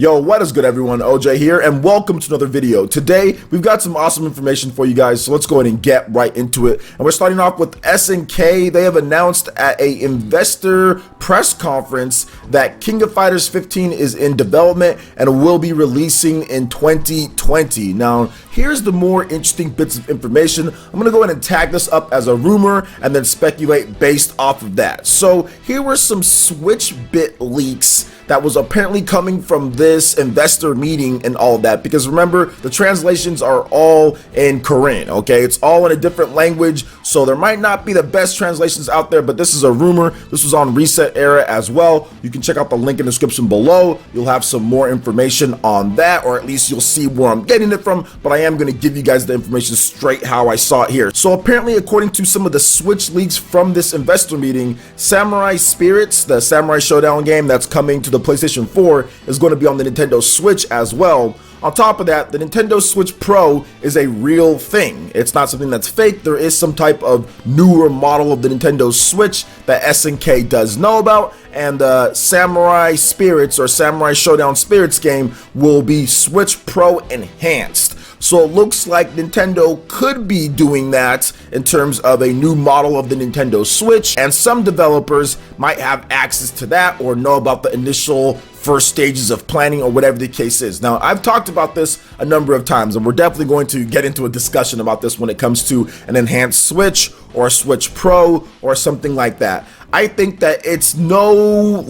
Yo, what is good everyone? OJ here and welcome to another video. Today, we've got some awesome information for you guys, so let's go ahead and get right into it. And we're starting off with SNK. They have announced at a investor press conference that King of Fighters 15 is in development and will be releasing in 2020. Now, here's the more interesting bits of information. I'm gonna go ahead and tag this up as a rumor and then speculate based off of that. So here were some Switch bit leaks that was apparently coming from this investor meeting and all of that, because remember, the translations are all in Korean, okay? It's all in a different language, so there might not be the best translations out there, but this is a rumor. This was on Reset Era as well. You can check out the link in the description below. You'll have some more information on that, or at least you'll see where I'm getting it from, but I am gonna give you guys the information straight how I saw it here. So apparently, according to some of the Switch leaks from this investor meeting, Samurai Spirits, the Samurai Showdown game that's coming to the PlayStation 4, is going to be on the Nintendo Switch as well. On top of that, the Nintendo Switch Pro is a real thing. It's not something that's fake. There is some type of newer model of the Nintendo Switch that SNK does know about, and the Samurai Spirits or Samurai Showdown Spirits game will be Switch Pro enhanced. So it looks like Nintendo could be doing that in terms of a new model of the Nintendo Switch, and some developers might have access to that or know about the initial first stages of planning or whatever the case is. Now, I've talked about this a number of times, and we're definitely going to get into a discussion about this when it comes to an enhanced Switch or a Switch Pro or something like that. I think that it's no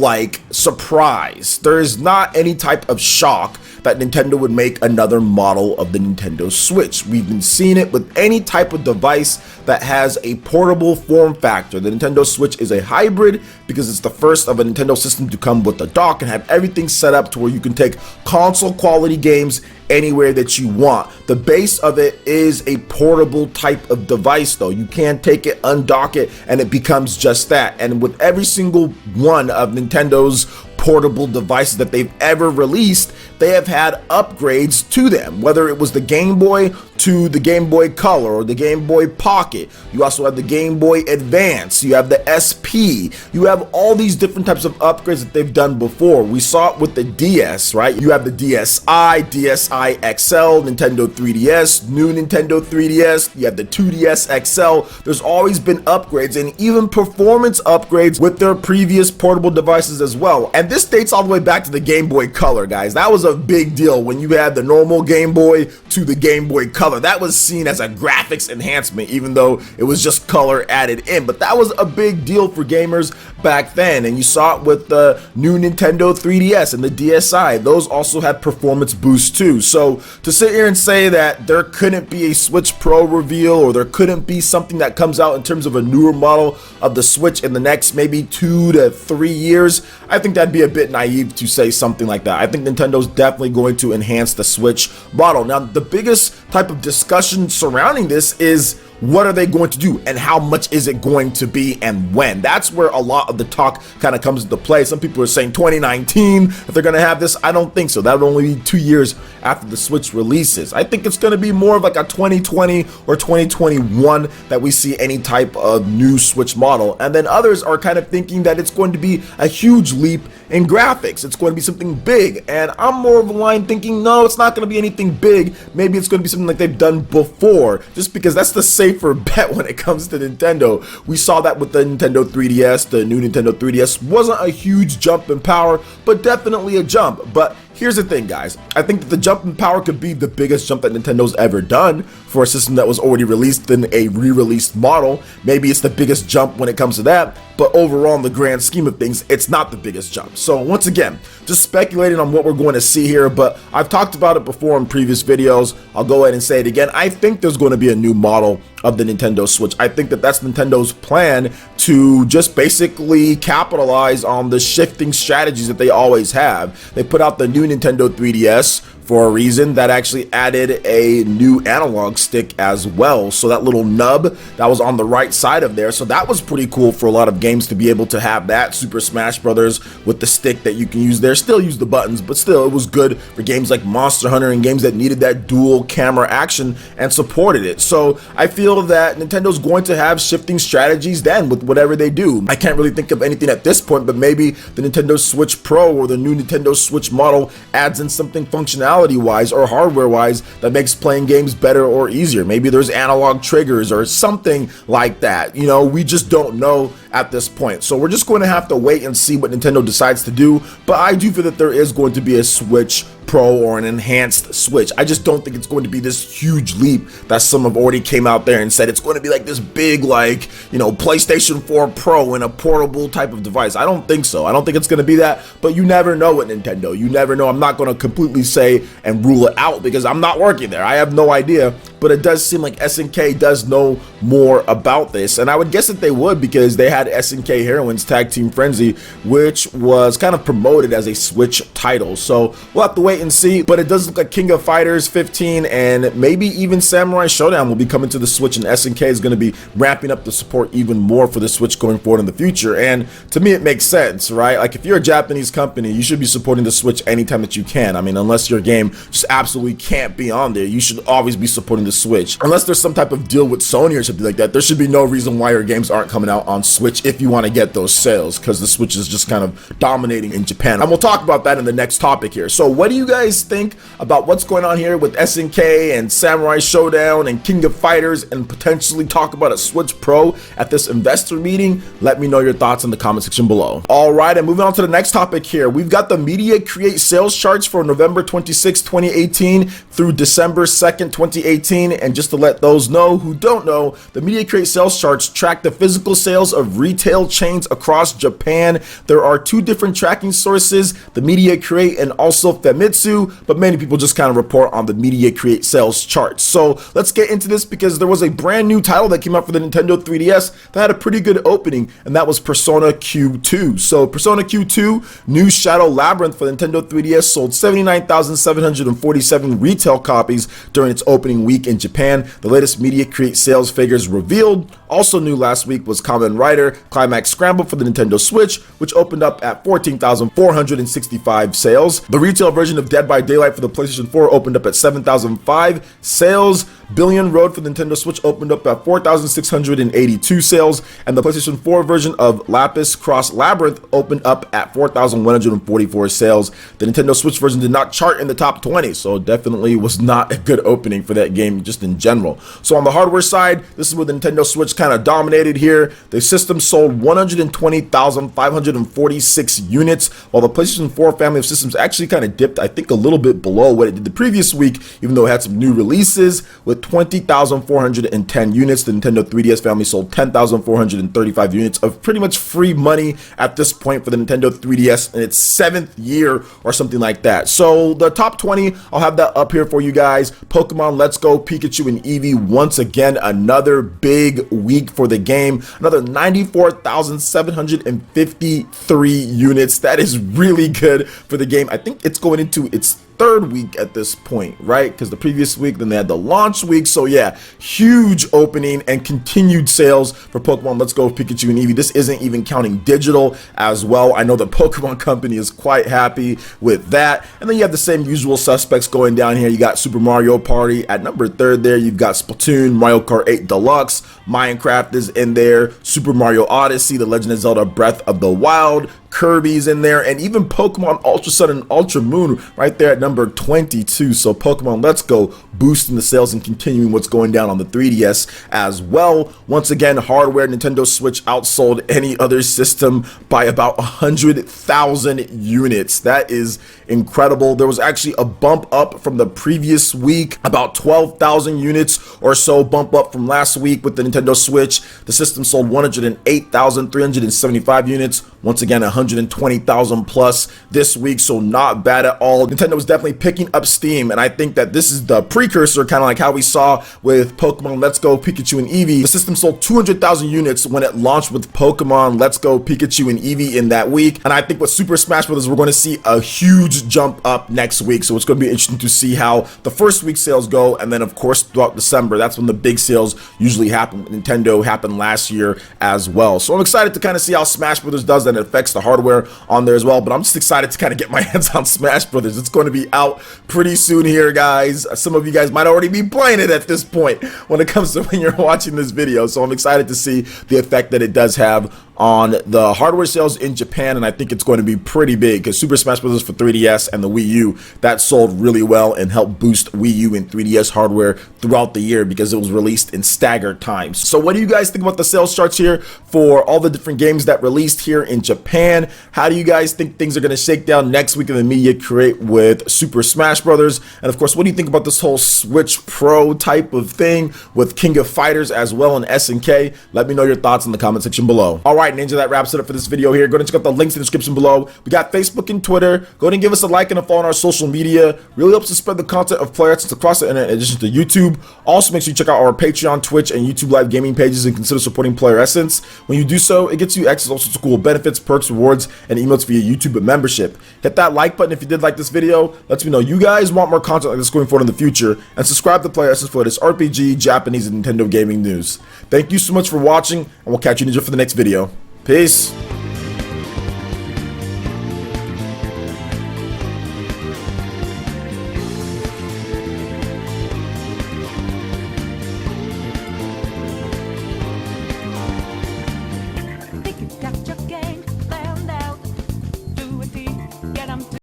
surprise. There is not any type of shock that Nintendo would make another model of the Nintendo Switch. We've been seeing it with any type of device that has a portable form factor. The Nintendo Switch is a hybrid because it's the first of a Nintendo system to come with a dock and have everything set up to where you can take console quality games anywhere that you want. The base of it is a portable type of device though. You can't take it, undock it, and it becomes just that. And with every single one of Nintendo's portable devices that they've ever released, they have had upgrades to them, whether it was the Game Boy to the Game Boy Color or the Game Boy Pocket. You also have the Game Boy Advance, you have the SP, you have all these different types of upgrades that they've done before. We saw it with the DS, right? You have the DSi, DSi XL, Nintendo 3DS, new Nintendo 3DS, you have the 2DS XL. There's always been upgrades and even performance upgrades with their previous portable devices as well. And this dates all the way back to the Game Boy Color, guys. That was a big deal when you had the normal Game Boy to the Game Boy Color. That was seen as a graphics enhancement, even though it was just color added in. But that was a big deal for gamers back then. And you saw it with the new Nintendo 3DS and the DSi. Those also had performance boosts too. So to sit here and say that there couldn't be a Switch Pro reveal or there couldn't be something that comes out in terms of a newer model of the Switch in the next maybe 2 to 3 years, I think that'd be a bit naive to say something like that. I think Nintendo's definitely going to enhance the Switch model. Now, the biggest type of discussion surrounding this is, what are they going to do and how much is it going to be and when? That's where a lot of the talk kind of comes into play. Some people are saying 2019 if they're going to have this. I don't think so. That would only be 2 years after the Switch releases. I think it's going to be more of like a 2020 or 2021 that we see any type of new Switch model. And then others are kind of thinking that it's going to be a huge leap in graphics. It's going to be something big. And I'm more of a line thinking, no, it's not going to be anything big. Maybe it's going to be something like they've done before, just because that's the safer bet when it comes to Nintendo. We saw that with the Nintendo 3DS. The new Nintendo 3DS wasn't a huge jump in power, but definitely a jump. But here's the thing, guys. I think that the jump in power could be the biggest jump that Nintendo's ever done for a system that was already released in a re-released model. Maybe it's the biggest jump when it comes to that, but overall in the grand scheme of things, it's not the biggest jump. So once again, just speculating on what we're going to see here, but I've talked about it before in previous videos. I'll go ahead and say it again. I think there's going to be a new model of the Nintendo Switch. I think that that's Nintendo's plan to just basically capitalize on the shifting strategies that they always have. They put out the new Nintendo 3DS for a reason, that actually added a new analog stick as well. So that little nub that was on the right side of there, so that was pretty cool for a lot of games to be able to have that. Super Smash Brothers with the stick that you can use there, still use the buttons, but still it was good for games like Monster Hunter and games that needed that dual camera action and supported it. So I feel that Nintendo's going to have shifting strategies then with whatever they do. I can't really think of anything at this point, but maybe the Nintendo Switch Pro or the new Nintendo Switch model adds in something functionality wise or hardware wise that makes playing games better or easier. Maybe there's analog triggers or something like that. You know, we just don't know at this point. So we're just going to have to wait and see what Nintendo decides to do. But I do feel that there is going to be a Switch Pro or an enhanced Switch. I just don't think it's going to be this huge leap that some have already came out there and said it's going to be like this big, like, you know, PlayStation 4 Pro and a portable type of device. I don't think so. I don't think it's going to be that, but you never know with Nintendo. You never know. I'm not going to completely say and rule it out because I'm not working there. I have no idea, but it does seem like SNK does know more about this, and I would guess that they would because they had SNK Heroines Tag Team Frenzy, which was kind of promoted as a Switch title. So we'll have to wait and see, but it does look like King of Fighters 15 and maybe even Samurai Showdown will be coming to the Switch, and SNK is going to be ramping up the support even more for the Switch going forward in the future. And to me, it makes sense, right? Like, if you're a Japanese company, you should be supporting the Switch anytime that you can. I mean, unless your game just absolutely can't be on there, you should always be supporting the Switch. Unless there's some type of deal with Sony or something like that, there should be no reason why your games aren't coming out on Switch if you want to get those sales, because the Switch is just kind of dominating in Japan. And we'll talk about that in the next topic here. So what do you guys think about what's going on here with SNK and Samurai Showdown and King of Fighters, and potentially talk about a Switch Pro at this investor meeting? Let me know your thoughts in the comment section below. All right, and moving on to the next topic here, we've got the Media Create sales charts for November 26, 2018 through December 2nd, 2018. And just to let those know who don't know, the Media Create sales charts track the physical sales of retail chains across Japan. There are two different tracking sources, the Media Create and also Famitsu, but many people just kind of report on the Media Create sales charts. So let's get into this because there was a brand new title that came out for the Nintendo 3DS that had a pretty good opening, and that was Persona Q2. So Persona Q2 New Shadow Labyrinth for the Nintendo 3DS sold 79,747 retail copies during its opening week in Japan. The latest Media Create sales figures revealed. Also new last week was Kamen Rider Climax Scramble for the Nintendo Switch, which opened up at 14,465 sales. The retail version of Dead by Daylight for the PlayStation 4 opened up at 7,005 sales. Billion Road for the Nintendo Switch opened up at 4,682 sales, and the PlayStation 4 version of Lapis Cross Labyrinth opened up at 4,144 sales. The Nintendo Switch version did not chart in the top 20, so definitely was not a good opening for that game just in general. So on the hardware side, this is where the Nintendo Switch kind of dominated here. The system sold 120,546 units, while the PlayStation 4 family of systems actually kind of dipped, I think, a little bit below what it did the previous week, even though it had some new releases. With 20,410 units, the Nintendo 3DS family sold 10,435 units of pretty much free money at this point for the Nintendo 3DS in its 7th year or something like that. So the top 20, I'll have that up here for you guys. Pokemon Let's Go Pikachu and Eevee, once again, another big week for the game. Another 94,753 units. That is really good for the game. I think it's going into its third week at this point, right? Because the previous week, then they had the launch week. So yeah, huge opening and continued sales for Pokemon Let's Go Pikachu and Eevee. This isn't even counting digital as well. I know the Pokemon company is quite happy with that. And then you have the same usual suspects going down here. You got Super Mario Party at number 3rd there. You've got Splatoon, Mario Kart 8 Deluxe, Minecraft is in there, Super Mario Odyssey, The Legend of Zelda Breath of the Wild, Kirby's in there, and even Pokemon Ultra Sun and Ultra Moon right there at number 22. So Pokemon Let's Go boosting the sales and continuing what's going down on the 3DS as well. Once again, hardware, Nintendo Switch outsold any other system by about 100,000 units. That is incredible. There was actually a bump up from the previous week, about 12,000 units or so bump up from last week with the Nintendo Switch. The system sold 108,375 units. Once again, 100,000 120,000 plus this week, so not bad at all. Nintendo is definitely picking up steam, and I think that this is the precursor, kind of like how we saw with Pokemon Let's Go Pikachu and Eevee. The system sold 200,000 units when it launched with Pokemon Let's Go Pikachu and Eevee in that week, and I think with Super Smash Bros. We're going to see a huge jump up next week, so it's going to be interesting to see how the first week sales go, and then of course throughout December, that's when the big sales usually happen. Nintendo happened last year as well, so I'm excited to kind of see how Smash Brothers does, and it affects the hardware on there as well. But I'm just excited to kind of get my hands on Smash Brothers. It's going to be out pretty soon here, guys. Some of you guys might already be playing it at this point when it comes to when you're watching this video, so I'm excited to see the effect that it does have on the hardware sales in Japan, and I think it's going to be pretty big because Super Smash Bros. For 3DS and the Wii U, that sold really well and helped boost Wii U and 3DS hardware throughout the year because it was released in staggered times. So what do you guys think about the sales charts here for all the different games that released here in Japan? How do you guys think things are going to shake down next week in the media crate with Super Smash Brothers? And of course, what do you think about this whole Switch Pro type of thing with King of Fighters as well in SNK? Let me know your thoughts in the comment section below. All right, Ninja, that wraps it up for this video here. Go ahead and check out the links in the description below. We got Facebook and Twitter. Go ahead and give us a like and a follow on our social media. Really helps to spread the content of PlayerEssence across the internet in addition to YouTube. Also, make sure you check out our Patreon, Twitch, and YouTube live gaming pages and consider supporting PlayerEssence. When you do so, it gets you access to all sorts of cool benefits, perks, rewards, and emails via YouTube membership. Hit that like button if you did like this video. Lets me know you guys want more content like this going forward in the future. And subscribe to PlayerEssence for this RPG, Japanese, and Nintendo gaming news. Thank you so much for watching, and we'll catch you, Ninja, for the next video. Peace.